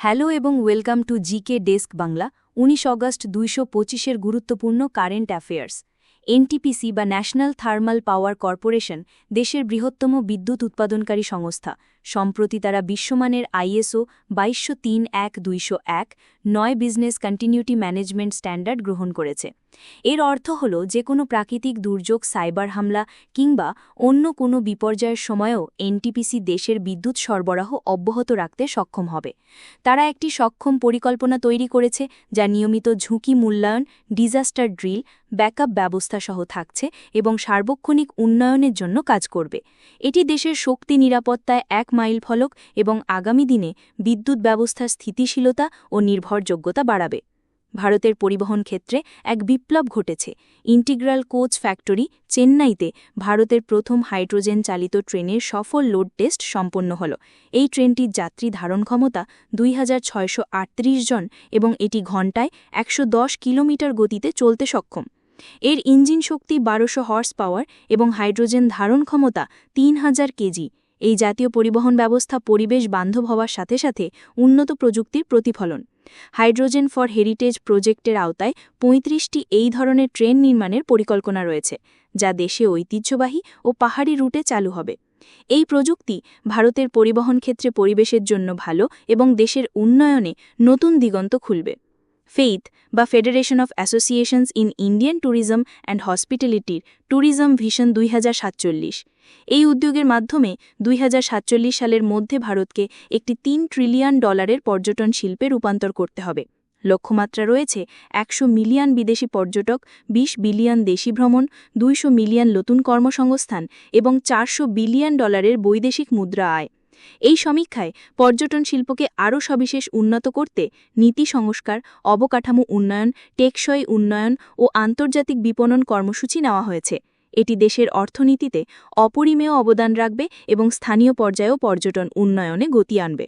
Hello এবং welcome to GK desk Bangla. 19 August 225-এর গুরুত্বপূর্ণ কারেন্ট অ্যাফেয়ার্স। এনটিপিসি বা ন্যাশনাল থার্মাল পাওয়ার কর্পোরেশন দেশের বৃহত্তম বিদ্যুৎ উৎপাদনকারী সংস্থা। সম্প্রতি তারা বিশ্বমানের ISO 2231-201 9 business continuity management standard গ্রহণ করেছে। এর অর্থ হল যে কোনো প্রাকৃতিক দুর্যোগ, সাইবার হামলা কিংবা অন্য কোনো বিপর্যয়ের সময়ও এনটিপিসি দেশের বিদ্যুৎ সরবরাহ অব্যাহত রাখতে সক্ষম হবে। তারা একটি সক্ষম পরিকল্পনা তৈরি করেছে যা নিয়মিত ঝুঁকি মূল্যায়ন, ডিজাস্টার ড্রিল, ব্যাকআপ ব্যবস্থা সহ থাকছে এবং সার্বক্ষণিক উন্নয়নের জন্য কাজ করবে। এটি দেশের শক্তি নিরাপত্তায় এক মাইলফলক এবং আগামী দিনে বিদ্যুৎ ব্যবস্থার স্থিতিশীলতা ও নির্ভরযোগ্যতা বাড়াবে। ভারতের পরিবহন ক্ষেত্রে এক বিপ্লব ঘটেছে। ইন্টিগ্রাল কোচ ফ্যাক্টরি, চেন্নাইতে ভারতের প্রথম হাইড্রোজেন চালিত ট্রেনের সফল লোড টেস্ট সম্পন্ন হল। এই ট্রেনটির যাত্রী ধারণ ক্ষমতা 2638 জন এবং এটি ঘণ্টায় 110 কিলোমিটার গতিতে চলতে সক্ষম। এর ইঞ্জিন শক্তি 1200 হর্স পাওয়ার এবং হাইড্রোজেন ধারণ ক্ষমতা 3000 কেজি। এই জাতীয় পরিবহন ব্যবস্থা পরিবেশ বান্ধব হওয়ার সাথে সাথে উন্নত প্রযুক্তির প্রতিফলন। হাইড্রোজেন ফর হেরিটেজ প্রজেক্টের আওতায় 35টি এই ধরনের ট্রেন নির্মাণের পরিকল্পনা রয়েছে, যা দেশে ঐতিহ্যবাহী ও পাহাড়ি রুটে চালু হবে। এই প্রযুক্তি ভারতের পরিবহন ক্ষেত্রে পরিবেশের জন্য ভালো এবং দেশের উন্নয়নে নতুন দিগন্ত খুলবে। ফেইথ বা federation of associations in Indian tourism and হসপিটালিটির ট্যুরিজম ভিশন 2047। এই উদ্যোগের মাধ্যমে 2047 সালের মধ্যে ভারতকে একটি $3 ট্রিলিয়ন পর্যটন শিল্পে রূপান্তর করতে হবে। লক্ষ্যমাত্রা রয়েছে 100 মিলিয়ন বিদেশি পর্যটক, 20 বিলিয়ন দেশি ভ্রমণ, 200 মিলিয়ন নতুন কর্মসংস্থান এবং $400 বিলিয়ন বৈদেশিক মুদ্রা আয়। এই সমীক্ষায় পর্যটন শিল্পকে আরও সবিশেষ উন্নত করতে নীতি সংস্কার, অবকাঠামো উন্নয়ন, টেকসই উন্নয়ন ও আন্তর্জাতিক বিপণন কর্মসূচি নেওয়া হয়েছে। এটি দেশের অর্থনীতিতে অপরিমেয় অবদান রাখবে এবং স্থানীয় পর্যায়েও পর্যটন উন্নয়নে গতি আনবে।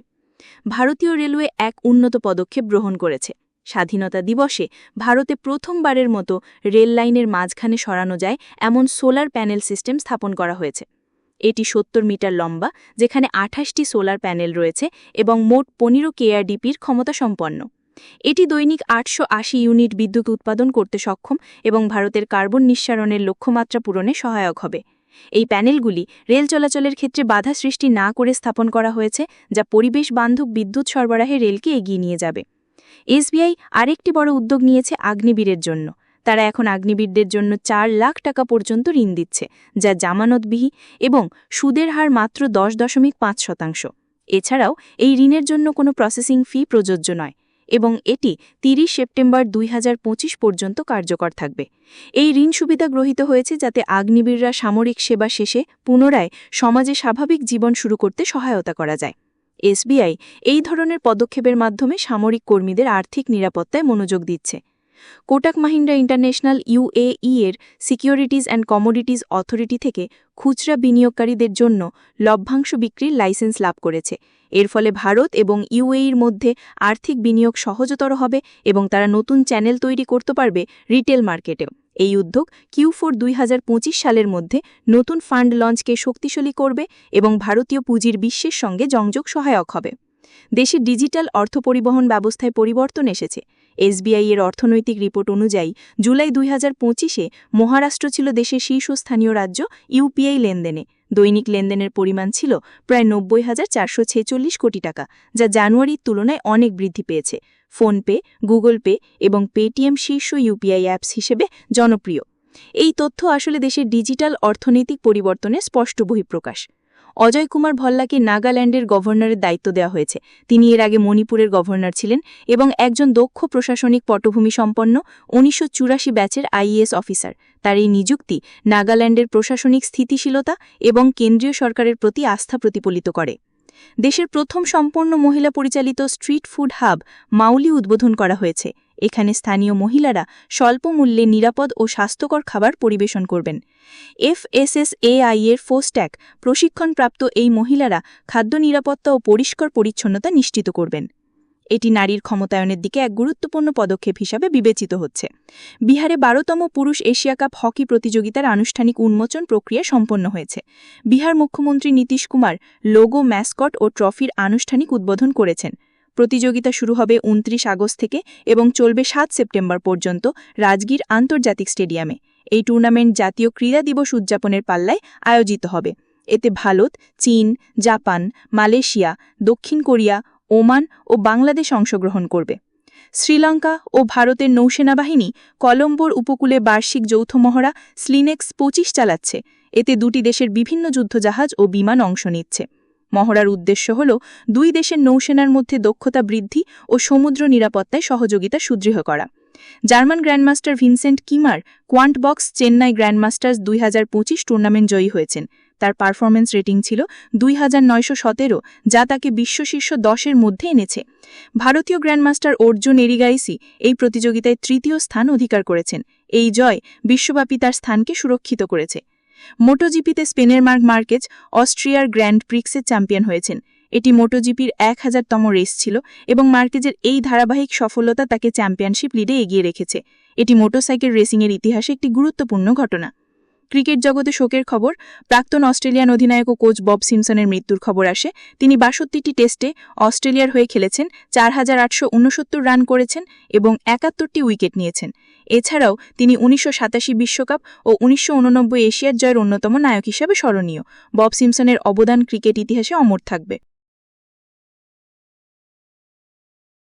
ভারতীয় রেলওয়ে এক উন্নত পদক্ষেপ গ্রহণ করেছে। স্বাধীনতা দিবসে ভারতে প্রথমবারের মতো রেল লাইনের মাঝখানে সরানো যায় এমন সোলার প্যানেল সিস্টেম স্থাপন করা হয়েছে। এটি 70 মিটার লম্বা, যেখানে 28টি সোলার প্যানেল রয়েছে এবং মোট 15 কেআরডিপির ক্ষমতা সম্পন্ন। এটি দৈনিক 880 ইউনিট বিদ্যুৎ উৎপাদন করতে সক্ষম এবং ভারতের কার্বন নিঃসরণের লক্ষ্যমাত্রা পূরণে সহায়ক হবে। এই প্যানেলগুলি রেল চলাচলের ক্ষেত্রে বাধা সৃষ্টি না করে স্থাপন করা হয়েছে, যা পরিবেশ বান্ধব বিদ্যুৎ সরবরাহে রেলকে এগিয়ে নিয়ে যাবে। এসবিআই আরেকটি বড় উদ্যোগ নিয়েছে অগ্নিবীরের জন্য। তারা এখন অগ্নিবীরদের জন্য 4 লাখ টাকা পর্যন্ত ঋণ দিচ্ছে, যা জামানতবিহীন এবং সুদের হার মাত্র 10.5%। এছাড়াও এই ঋণের জন্য কোনো প্রসেসিং ফি প্রযোজ্য নয় এবং এটি 30 সেপ্টেম্বর 2025 পর্যন্ত কার্যকর থাকবে। এই ঋণ সুবিধা গ্রহীত হয়েছে যাতে অগ্নিবীররা সামরিক সেবা শেষে পুনরায় সমাজে স্বাভাবিক জীবন শুরু করতে সহায়তা করা যায়। এসবিআই এই ধরনের পদক্ষেপের মাধ্যমে সামরিক কর্মীদের আর্থিক নিরাপত্তায় মনোযোগ দিচ্ছে। কোটাক মাহিন্দ্রা ইন্টারন্যাশনাল UAE এর সিকিউরিটিজ অ্যান্ড কমোডিটিজ অথরিটি থেকে খুচরা বিনিয়োগকারীদের জন্য লভ্যাংশ বিক্রির লাইসেন্স লাভ করেছে। এর ফলে ভারত এবং UAEর মধ্যে আর্থিক বিনিয়োগ সহজতর হবে এবং তারা নতুন চ্যানেল তৈরি করতে পারবে রিটেল মার্কেটেও। এই উদ্যোগ Q4 2025 সালের মধ্যে নতুন ফান্ড লঞ্চকে শক্তিশালী করবে এবং ভারতীয় পুঁজির বিশ্বের সঙ্গে সংযোগ সহায়ক হবে। দেশে ডিজিটাল অর্থ পরিবহন ব্যবস্থায় পরিবর্তন এসেছে। এসবিআই এর অর্থনৈতিক রিপোর্ট অনুযায়ী জুলাই 2025-এ মহারাষ্ট্র ছিল দেশের শীর্ষস্থানীয় রাজ্য ইউপিআই লেনদেনে। দৈনিক লেনদেনের পরিমাণ ছিল প্রায় 90,446 কোটি টাকা, যা জানুয়ারির তুলনায় অনেক বৃদ্ধি পেয়েছে। ফোনপে, গুগল পে এবং পেটিএম শীর্ষ ইউপিআই অ্যাপস হিসেবে জনপ্রিয়। এই তথ্য আসলে দেশের ডিজিটাল অর্থনৈতিক পরিবর্তনের স্পষ্ট বহিঃপ্রকাশ। অজয় কুমার ভল্লাকে নাগাল্যান্ডের গভর্নরের দায়িত্ব দেওয়া হয়েছে। তিনি এর আগে মণিপুরের গভর্নর ছিলেন এবং একজন দক্ষ প্রশাসনিক পটভূমি সম্পন্ন 1984 ব্যাচের আইএএস অফিসার। তার এই নিযুক্তি নাগাল্যান্ডের প্রশাসনিক স্থিতিশীলতা এবং কেন্দ্রীয় সরকারের প্রতি আস্থা প্রতিফলিত করে। দেশের প্রথম সম্পূর্ণ মহিলা পরিচালিত স্ট্রিট ফুড হাব মাউলি উদ্বোধন করা হয়েছে। এখানে স্থানীয় মহিলারা স্বল্প মূল্যে নিরাপদ ও স্বাস্থ্যকর খাবার পরিবেশন করবেন। FSSAI এর FOSTAC প্রশিক্ষণপ্রাপ্ত এই মহিলারা খাদ্য নিরাপত্তা ও পরিষ্কার পরিচ্ছন্নতা নিশ্চিত করবেন। এটি নারীর ক্ষমতায়নের দিকে এক গুরুত্বপূর্ণ পদক্ষেপ হিসাবে বিবেচিত হচ্ছে। বিহারে 12তম পুরুষ এশিয়া কাপ হকি প্রতিযোগিতার আনুষ্ঠানিক উন্মোচন প্রক্রিয়া সম্পন্ন হয়েছে। বিহার মুখ্যমন্ত্রী নীতিশ কুমার লোগো, ম্যাসকট ও ট্রফির আনুষ্ঠানিক উদ্বোধন করেছেন। প্রতিযোগিতা শুরু হবে 29 আগস্ট থেকে এবং চলবে 7 সেপ্টেম্বর পর্যন্ত রাজগীর আন্তর্জাতিক স্টেডিয়ামে। এই টুর্নামেন্ট জাতীয় ক্রীড়া দিবস উদযাপনের পাল্লায় আয়োজিত হবে। এতে ভারত, চীন, জাপান, মালয়েশিয়া, দক্ষিণ কোরিয়া, ওমান ও বাংলাদেশ অংশগ্রহণ করবে। শ্রীলঙ্কা ও ভারতের নৌসেনাবাহিনী কলম্বোর উপকূলে বার্ষিক যৌথ মহড়া স্লিনেক্স 25 চালাচ্ছে। এতে দুটি দেশের বিভিন্ন যুদ্ধজাহাজ ও বিমান অংশ নিচ্ছে। মহড়ার উদ্দেশ্য হল দুই দেশের নৌসেনার মধ্যে দক্ষতা বৃদ্ধি ও সমুদ্র নিরাপত্তায় সহযোগিতা সুদৃঢ় করা। German grandmaster Vincent Keymer Quantbox Chennai grandmasters 2025 tournament জয়ী হয়েছেন। তার পারফরম্যান্স রেটিং ছিল 2917, যা তাকে বিশ্ব শীর্ষ 10-এর মধ্যে এনেছে। ভারতীয় গ্র্যান্ডমাস্টার অর্জুন এরিগাইসি এই প্রতিযোগিতায় 3য় স্থান অধিকার করেছেন। এই জয় বিশ্বব্যাপী তার স্থানকে সুরক্ষিত করেছে। মোটোজিপিতে স্পেনের মার্ক মার্কেজ অস্ট্রিয়ার গ্র্যান্ড প্রিক্সের চ্যাম্পিয়ন হয়েছেন। এটি মোটোজিপির 1000তম রেস ছিল এবং মার্কেজের এই ধারাবাহিক সফলতা তাকে চ্যাম্পিয়নশিপ লিডে এগিয়ে রেখেছে। এটি মোটরসাইকেল রেসিংয়ের ইতিহাসে একটি গুরুত্বপূর্ণ ঘটনা। ক্রিকেট জগতে শোকের খবর, প্রাক্তন অস্ট্রেলিয়ান অধিনায়ক ও কোচ বব সিমসনের মৃত্যুর খবর আসে। তিনি 62টি টেস্টে অস্ট্রেলিয়ার হয়ে খেলেছেন, 4869 রান করেছেন এবং 71টি উইকেট নিয়েছেন। এছাড়াও তিনি 1987 বিশ্বকাপ ও 1989 এশিয়ার জয়ের অন্যতম নায়ক হিসেবে স্মরণীয়। বব সিমসনের অবদান ক্রিকেট ইতিহাসে অমর থাকবে।